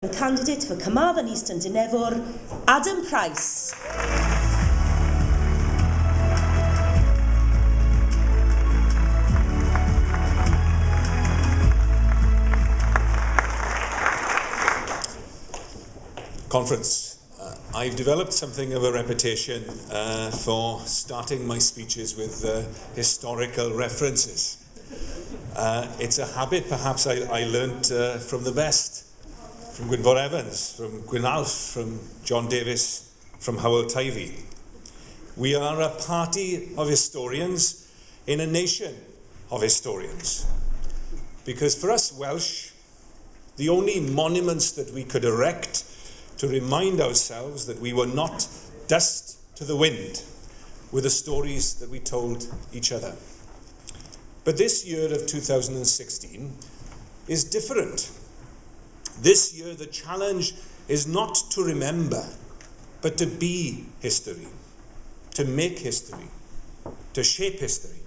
Candidate for Carmarthen East and Dinefwr, Adam Price. Conference. I've developed something of a reputation for starting my speeches with historical references. It's a habit perhaps I learnt from the best. From Gwynfor Evans, from Gwynalf, from John Davis, from Howell Tivey. We are a party of historians in a nation of historians. Because for us Welsh, the only monuments that we could erect to remind ourselves that we were not dust to the wind were the stories that we told each other. But this year of 2016 is different. This year, the challenge is not to remember, but to be history, to make history, to shape history.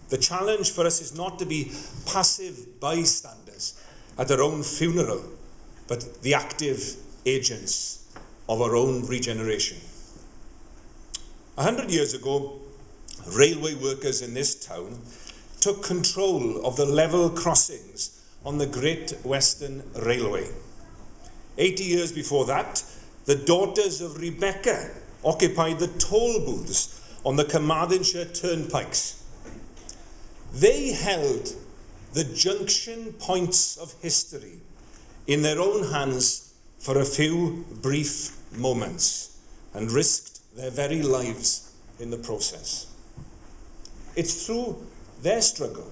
The challenge for us is not to be passive bystanders at our own funeral, but the active agents of our own regeneration. 100 years ago, railway workers in this town took control of the level crossings on the Great Western Railway. 80 years before that, the daughters of Rebecca occupied the toll booths on the Carmarthenshire turnpikes. They held the junction points of history in their own hands for a few brief moments and risked their very lives in the process. It's through their struggle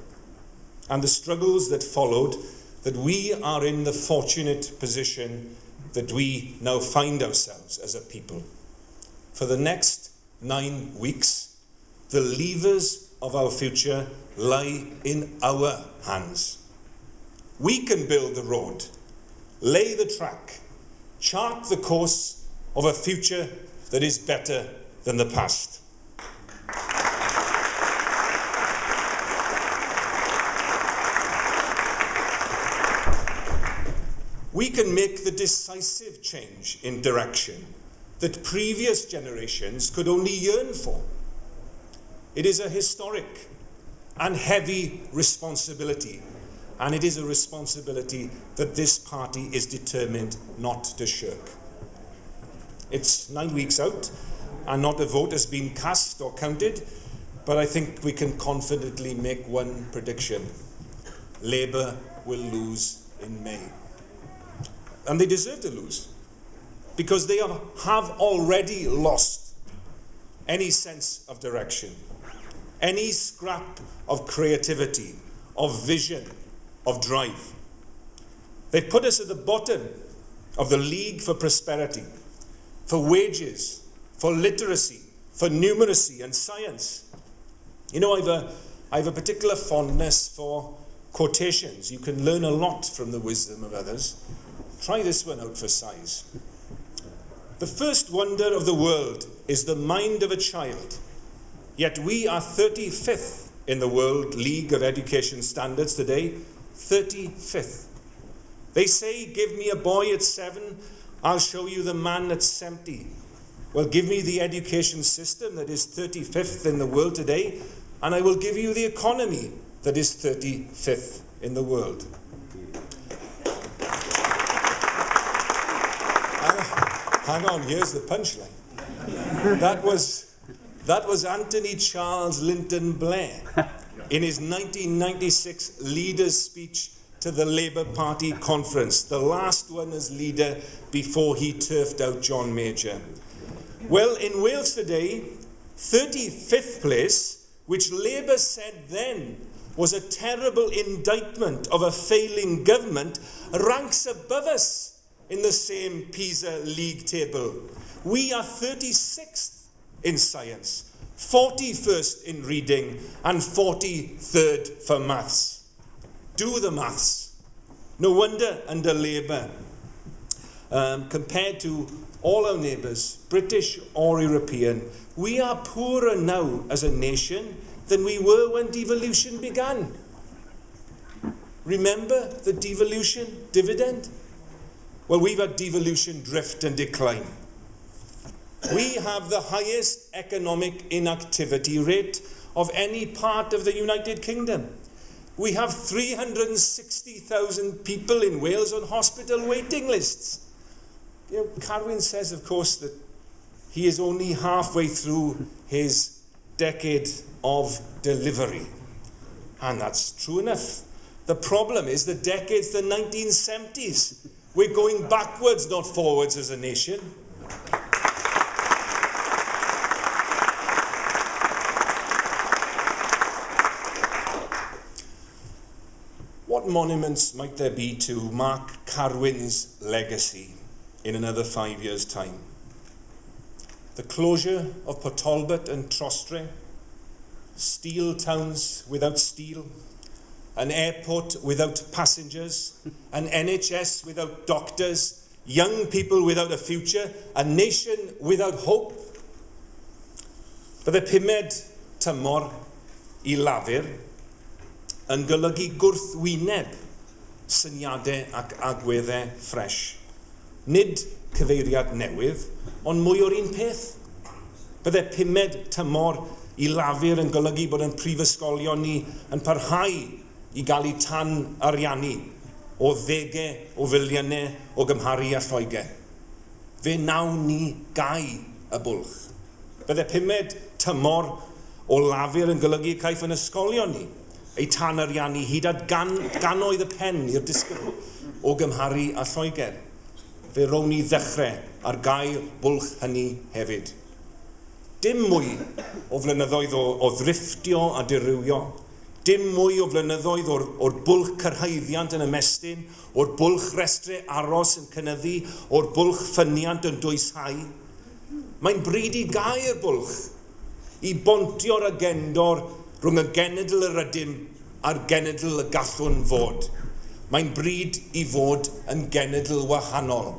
and the struggles that followed that we are in the fortunate position that we now find ourselves as a people. For the next 9 weeks, the levers of our future lie in our hands. We can build the road, lay the track, chart the course of a future that is better than the past. We can make the decisive change in direction that previous generations could only yearn for. It is a historic and heavy responsibility, and it is a responsibility that this party is determined not to shirk. It's 9 weeks out, and not a vote has been cast or counted, but I think we can confidently make one prediction. Labour will lose in May. And they deserve to lose, because they have already lost any sense of direction, any scrap of creativity, of vision, of drive. They put us at the bottom of the League for Prosperity, for wages, for literacy, for numeracy and science. You know, I have a particular fondness for quotations. You can learn a lot from the wisdom of others. Try this one out for size. The first wonder of the world is the mind of a child, yet we are 35th in the World League of Education Standards today, 35th. They say, give me a boy at 7, I'll show you the man at 70. Well, give me the education system that is 35th in the world today, and I will give you the economy that is 35th in the world. Hang on, here's the punchline. That was Anthony Charles Linton Blair in his 1996 leaders' speech to the Labour Party conference, the last one as leader before he turfed out John Major. Well, in Wales today, 35th place, which Labour said then was a terrible indictment of a failing government, ranks above us in the same PISA league table. We are 36th in science, 41st in reading, and 43rd for maths. Do the maths. No wonder under Labour, compared to all our neighbours, British or European, we are poorer now as a nation than we were when devolution began. Remember the devolution dividend? Well, we've had devolution, drift and decline. We have the highest economic inactivity rate of any part of the United Kingdom. We have 360,000 people in Wales on hospital waiting lists. You know, Carwyn says, of course, that he is only halfway through his decade of delivery. And that's true enough. The problem is the decade's the 1970s. We're going backwards, not forwards as a nation. What monuments might there be to mark Carwyn's legacy in another 5 years' time? The closure of Port Talbot and Trostre, steel towns without steel, an airport without passengers, an NHS without doctors, young people without a future, a nation without hope. Bydde pumed tymor I lafur yn golygu gwrthwyneb syniadau ac agweddau ffres. Nid cyfeiriad newydd, ond mwy o'r un peth. Bydde pumed tymor I lafur yn golygu bod yn prifysgolion ni yn parhau I gael eu tan ariannu o ddegau o filiynau o gymharu a Lloegr. Fe nawn ni gau y bwlch. Bydde pumed tymor o lafur yn golygu caiff yn ysgolion ni eu tan ariannu hyd at gannoedd y pen i'r disgybl o gymharu a Lloegr. Fe rown ni ddechrau ar gael bwlch hynny hefyd. Dim mwy o flynyddoedd o ddrafftio a dirywio, dim mwy o flynyddoedd o'r bwlch cyrhaeddiant yn ymestyn, o'r bwlch restrau aros yn cynyddu, o'r bwlch ffyniant yn dwysau. Mae'n bryd I gau'r bwlch, I bontio'r agendor rhwng y genedl yr ydym a'r genedl y gallwn fod. Mae'n bryd I fod yn genedl wahanol.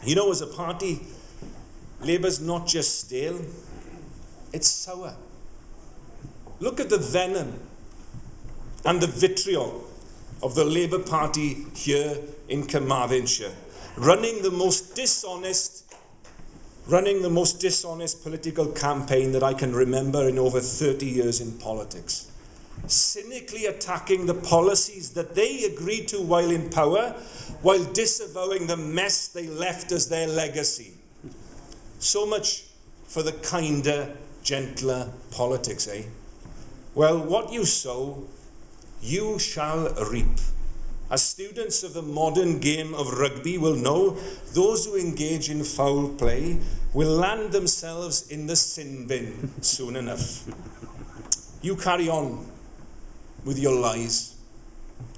You know, as a party, Labour's not just stale, it's sour. Look at the venom and the vitriol of the Labour Party here in Carmarthenshire, running the most dishonest political campaign that I can remember in over 30 years in politics. Cynically attacking the policies that they agreed to while in power, while disavowing the mess they left as their legacy. So much for the kinder, gentler politics, eh? Well, what you sow, you shall reap. As students of the modern game of rugby will know, those who engage in foul play will land themselves in the sin bin soon enough. You carry on with your lies,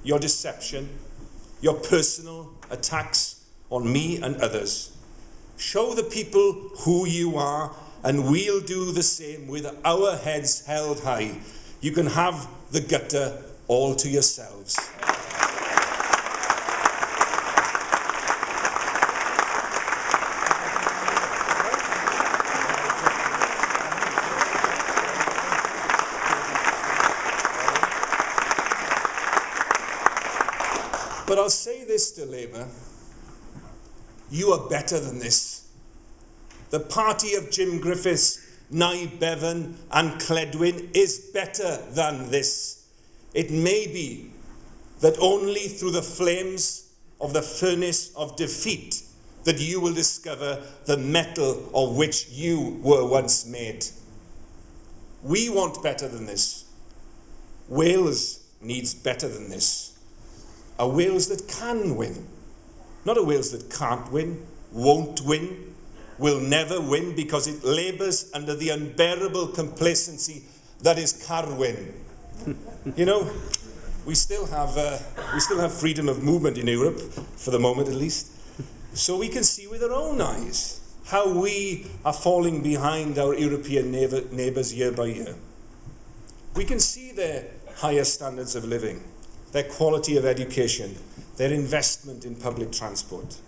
your deception, your personal attacks on me and others. Show the people who you are, and we'll do the same with our heads held high. You can have the gutter all to yourselves. But I'll say this to Labour, you are better than this. The party of Jim Griffiths, Nye Bevan and Cledwyn is better than this. It may be that only through the flames of the furnace of defeat that you will discover the metal of which you were once made. We want better than this. Wales needs better than this. A Wales that can win. Not a Wales that can't win, won't win, will never win because it labours under the unbearable complacency that is Carwyn. You know, we still have freedom of movement in Europe, for the moment at least, so we can see with our own eyes how we are falling behind our European neighbours year by year. We can see their higher standards of living, their quality of education, their investment in public transport.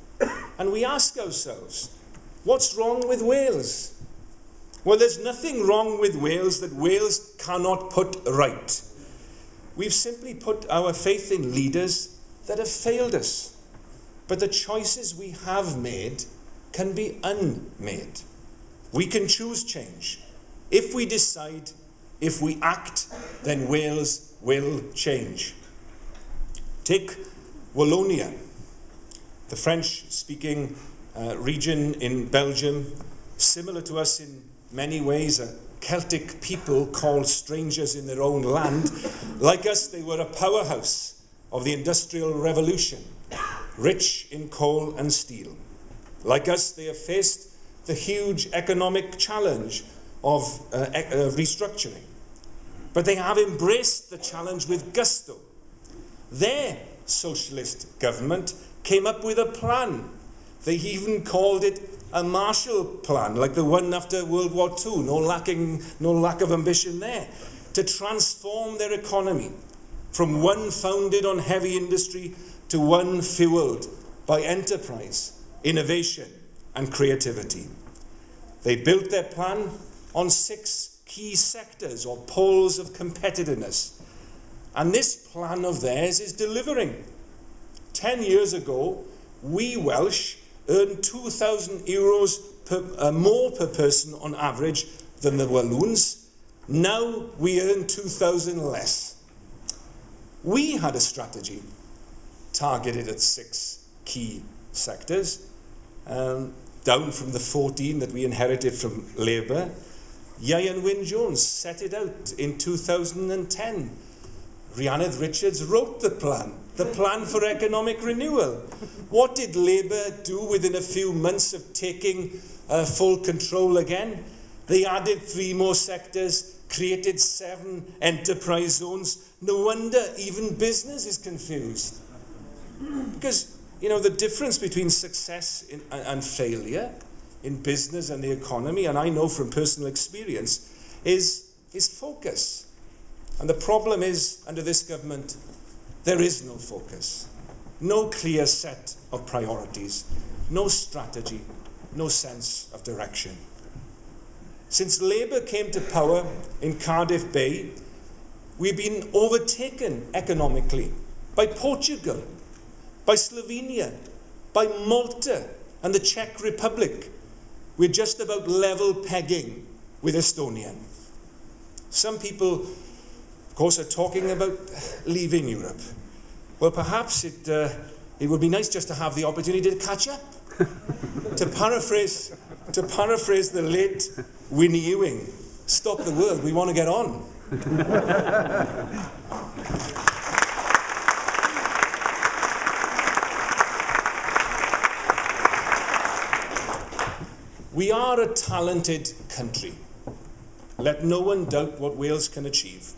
And we ask ourselves, what's wrong with Wales? Well, there's nothing wrong with Wales that Wales cannot put right. We've simply put our faith in leaders that have failed us. But the choices we have made can be unmade. We can choose change. If we decide, if we act, then Wales will change. Take Wallonia, the French-speaking region in Belgium, similar to us in many ways, a Celtic people called strangers in their own land. Like us, they were a powerhouse of the Industrial Revolution, rich in coal and steel. Like us, they have faced the huge economic challenge of restructuring. But they have embraced the challenge with gusto. Their socialist government came up with a plan. They even called it a Marshall Plan, like the one after World War II, no lack of ambition there, to transform their economy from one founded on heavy industry to one fueled by enterprise, innovation, and creativity. They built their plan on 6 key sectors or poles of competitiveness. And this plan of theirs is delivering. 10 years ago, we Welsh earned €2,000 more per person on average than the Walloons. Now we earn 2,000 less. We had a strategy targeted at 6 key sectors, down from the 14 that we inherited from Labour. Ieuan Wyn-Jones set it out in 2010. Rhiannodd Richards wrote the plan for economic renewal. What did Labour do within a few months of taking full control again? They added 3 more sectors, created 7 enterprise zones. No wonder even business is confused. Because, you know, the difference between success and failure in business and the economy, and I know from personal experience, is focus. And the problem is, under this government, there is no focus, no clear set of priorities, no strategy, no sense of direction. Since Labour came to power in Cardiff Bay, we've been overtaken economically by Portugal, by Slovenia, by Malta and the Czech Republic. We're just about level pegging with Estonia. Some people, of course, are talking about leaving Europe. Well, perhaps it would be nice just to have the opportunity to catch up. to paraphrase the late Winnie Ewing, stop the world, we want to get on. We are a talented country. Let no one doubt what Wales can achieve.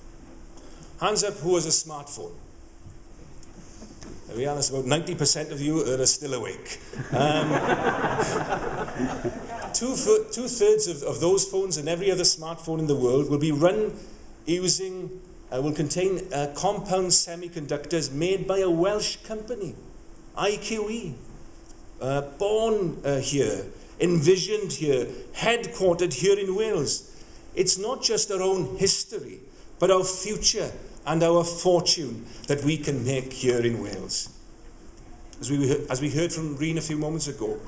Hands up who has a smartphone. There we are, that's about 90% of you that are still awake. Two-thirds of those phones and every other smartphone in the world will be run using, will contain compound semiconductors made by a Welsh company, IQE, born here, envisioned here, headquartered here in Wales. It's not just our own history, but our future and our fortune that we can make here in Wales. As we heard from Reen a few moments ago,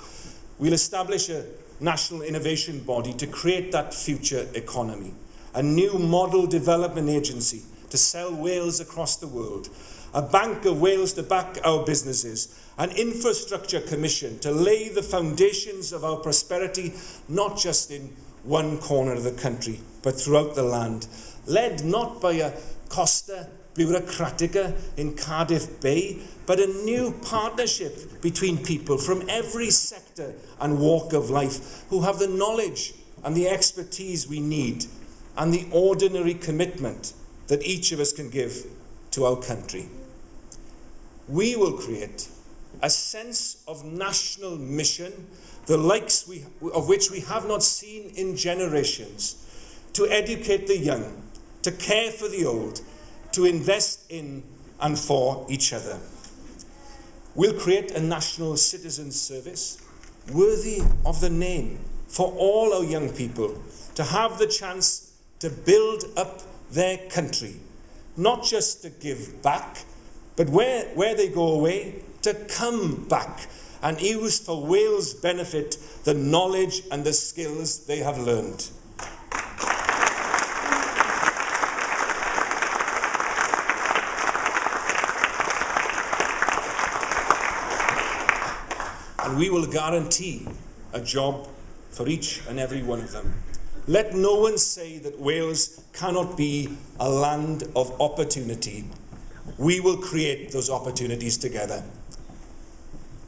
we'll establish a national innovation body to create that future economy, a new model development agency to sell Wales across the world, a Bank of Wales to back our businesses, an infrastructure commission to lay the foundations of our prosperity, not just in one corner of the country, but throughout the land, led not by a Costa Bureaucratica in Cardiff Bay, but a new partnership between people from every sector and walk of life who have the knowledge and the expertise we need and the ordinary commitment that each of us can give to our country. We will create a sense of national mission, the likes of which we have not seen in generations, to educate the young, to care for the old, to invest in and for each other. We'll create a national citizen service worthy of the name for all our young people to have the chance to build up their country, not just to give back, but where they go away, to come back and use for Wales' benefit the knowledge and the skills they have learned. And we will guarantee a job for each and every one of them. Let no one say that Wales cannot be a land of opportunity. We will create those opportunities together.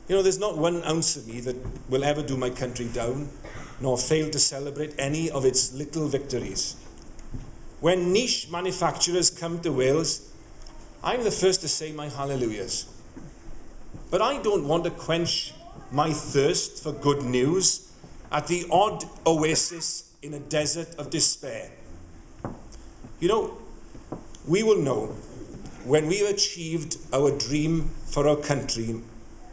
You know, there's not one ounce of me that will ever do my country down, nor fail to celebrate any of its little victories. When niche manufacturers come to Wales, I'm the first to say my hallelujahs. But I don't want to quench my thirst for good news at the odd oasis in a desert of despair. You know, we will know when we have achieved our dream for our country,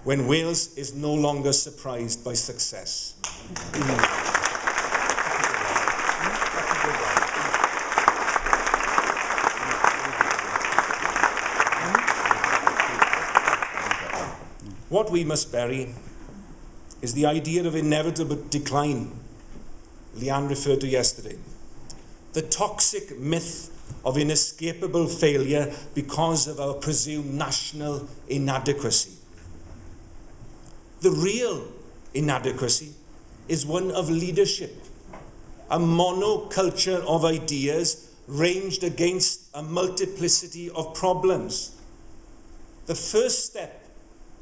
when Wales is no longer surprised by success. What we must bury is the idea of inevitable decline Leanne referred to yesterday. The toxic myth of inescapable failure because of our presumed national inadequacy. The real inadequacy is one of leadership, a monoculture of ideas ranged against a multiplicity of problems. The first step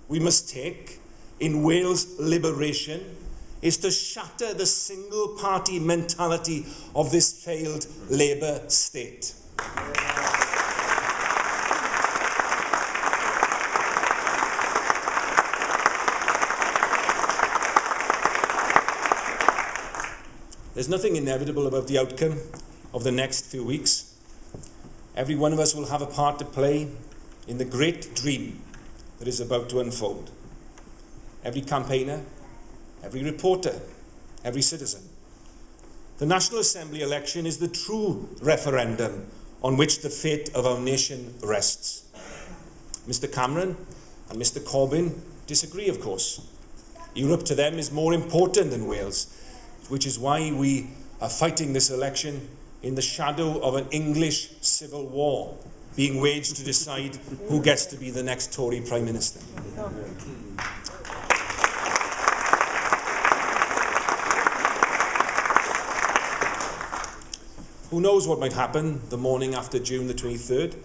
we must take in Wales' liberation is to shatter the single-party mentality of this failed Labour state. There's nothing inevitable about the outcome of the next few weeks. Every one of us will have a part to play in the great dream that is about to unfold. Every campaigner, every reporter, every citizen. The National Assembly election is the true referendum on which the fate of our nation rests. Mr. Cameron and Mr. Corbyn disagree, of course. Europe to them is more important than Wales, which is why we are fighting this election in the shadow of an English civil war being waged to decide who gets to be the next Tory Prime Minister. Who knows what might happen the morning after June the 23rd?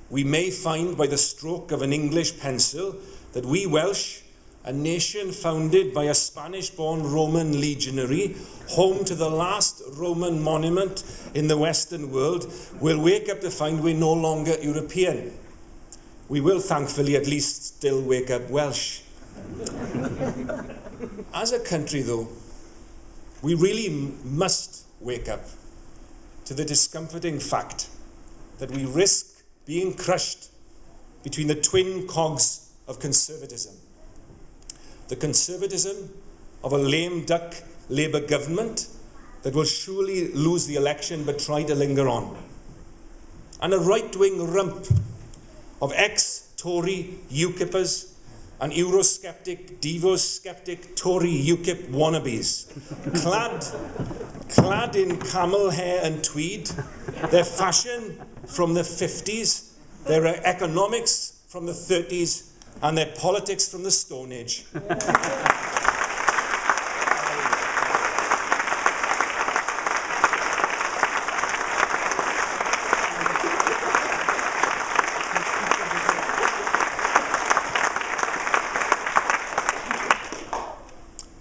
We may find by the stroke of an English pencil that we Welsh, a nation founded by a Spanish-born Roman legionary, home to the last Roman monument in the Western world, will wake up to find we're no longer European. We will thankfully at least still wake up Welsh. As a country, though, we really must wake up to the discomforting fact that we risk being crushed between the twin cogs of conservatism. The conservatism of a lame duck Labour government that will surely lose the election but try to linger on. And a right-wing rump of ex-Tory UKIPers and Eurosceptic, Devo-sceptic Tory UKIP wannabes, clad in camel hair and tweed, their fashion from the 50s, their economics from the 30s, and their politics from the Stone Age.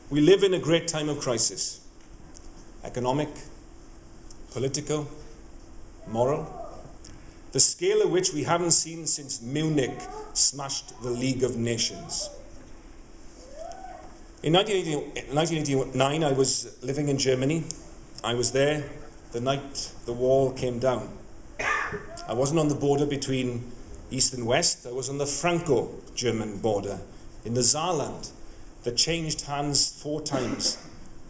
We live in a great time of crisis. Economic, political, moral. The scale at which we haven't seen since Munich smashed the League of Nations. In 1989, I was living in Germany. I was there the night the wall came down. I wasn't on the border between East and West. I was on the Franco-German border in the Saarland that changed hands 4 times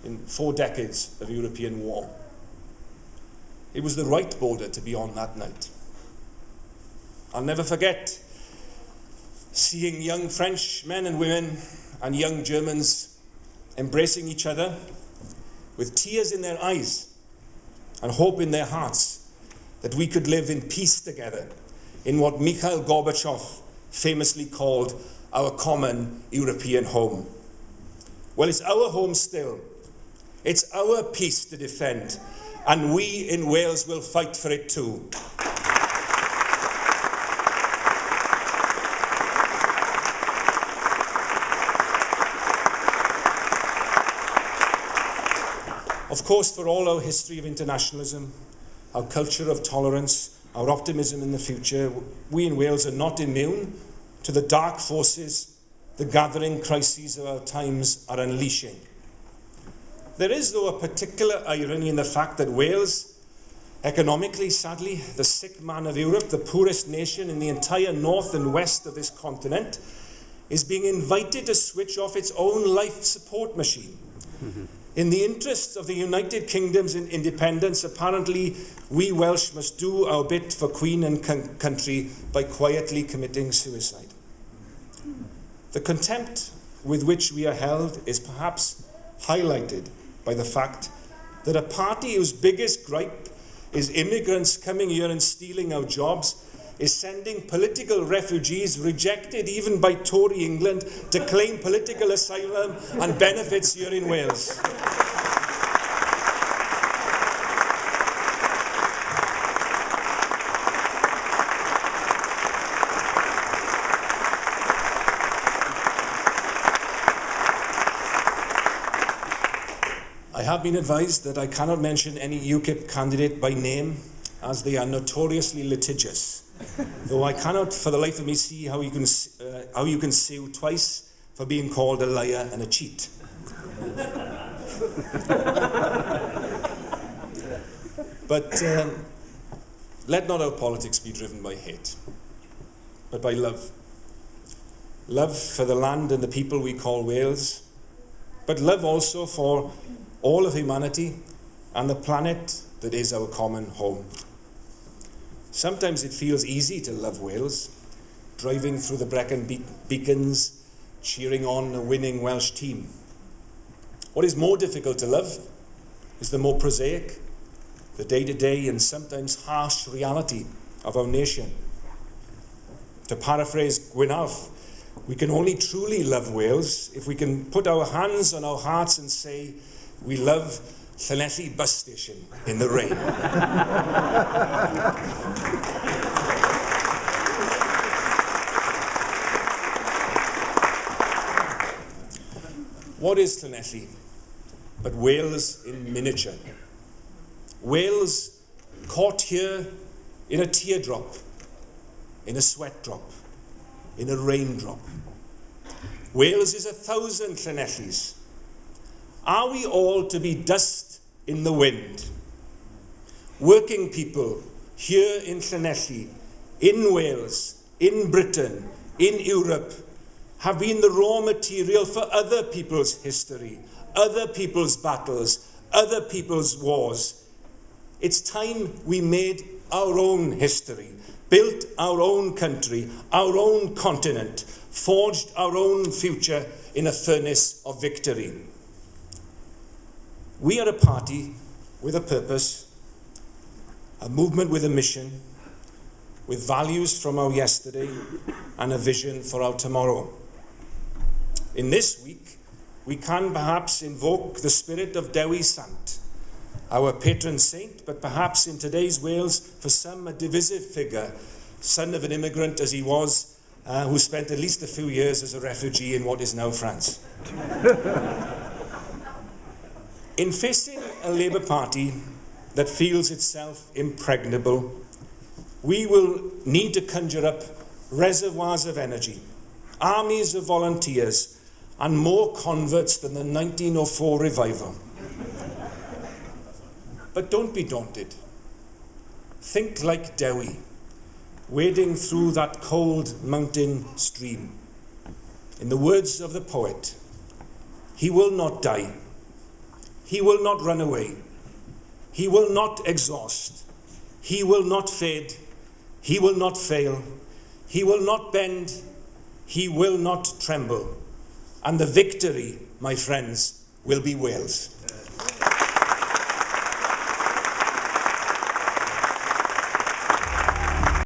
in 4 decades of European war. It was the right border to be on that night. I'll never forget seeing young French men and women and young Germans embracing each other with tears in their eyes and hope in their hearts that we could live in peace together in what Mikhail Gorbachev famously called our common European home. Well, it's our home still. It's our peace to defend, and we in Wales will fight for it too. Of course, for all our history of internationalism, our culture of tolerance, our optimism in the future, we in Wales are not immune to the dark forces the gathering crises of our times are unleashing. There is, though, a particular irony in the fact that Wales, economically, sadly, the sick man of Europe, the poorest nation in the entire north and west of this continent, is being invited to switch off its own life support machine. In the interests of the United Kingdom's independence, apparently, we Welsh must do our bit for Queen and country by quietly committing suicide. The contempt with which we are held is perhaps highlighted by the fact that a party whose biggest gripe is immigrants coming here and stealing our jobs is sending political refugees rejected even by Tory England to claim political asylum and benefits here in Wales. I have been advised that I cannot mention any UKIP candidate by name, as they are notoriously litigious, though I cannot for the life of me see how you can sue twice for being called a liar and a cheat. But let not our politics be driven by hate, but by love. Love for the land and the people we call Wales, but love also for all of humanity and the planet that is our common home. Sometimes it feels easy to love Wales, driving through the Brecon beacons, cheering on a winning Welsh team. What is more difficult to love is the more prosaic, the day-to-day and sometimes harsh reality of our nation. To paraphrase Gwynalf, we can only truly love Wales if we can put our hands on our hearts and say, we love Llanelli bus station in the rain. What is Llanelli but Wales in miniature? Wales caught here in a teardrop, in a sweat drop, in a raindrop. Wales is 1,000 Llanellis. Are we all to be dust in the wind? Working people here in Llanelli, in Wales, in Britain, in Europe, have been the raw material for other people's history, other people's battles, other people's wars. It's time we made our own history, built our own country, our own continent, forged our own future in a furnace of victory. We are a party with a purpose, a movement with a mission, with values from our yesterday and a vision for our tomorrow. In this week, we can perhaps invoke the spirit of Dewi Sant, our patron saint, but perhaps in today's Wales, for some, a divisive figure, son of an immigrant as he was, who spent at least a few years as a refugee in what is now France. In facing a Labour Party that feels itself impregnable, we will need to conjure up reservoirs of energy, armies of volunteers, and more converts than the 1904 revival. But don't be daunted. Think like Dewi, wading through that cold mountain stream. In the words of the poet, he will not die. He will not run away. He will not exhaust. He will not fade. He will not fail. He will not bend. he will not tremble. And the victory, my friends, will be Wales.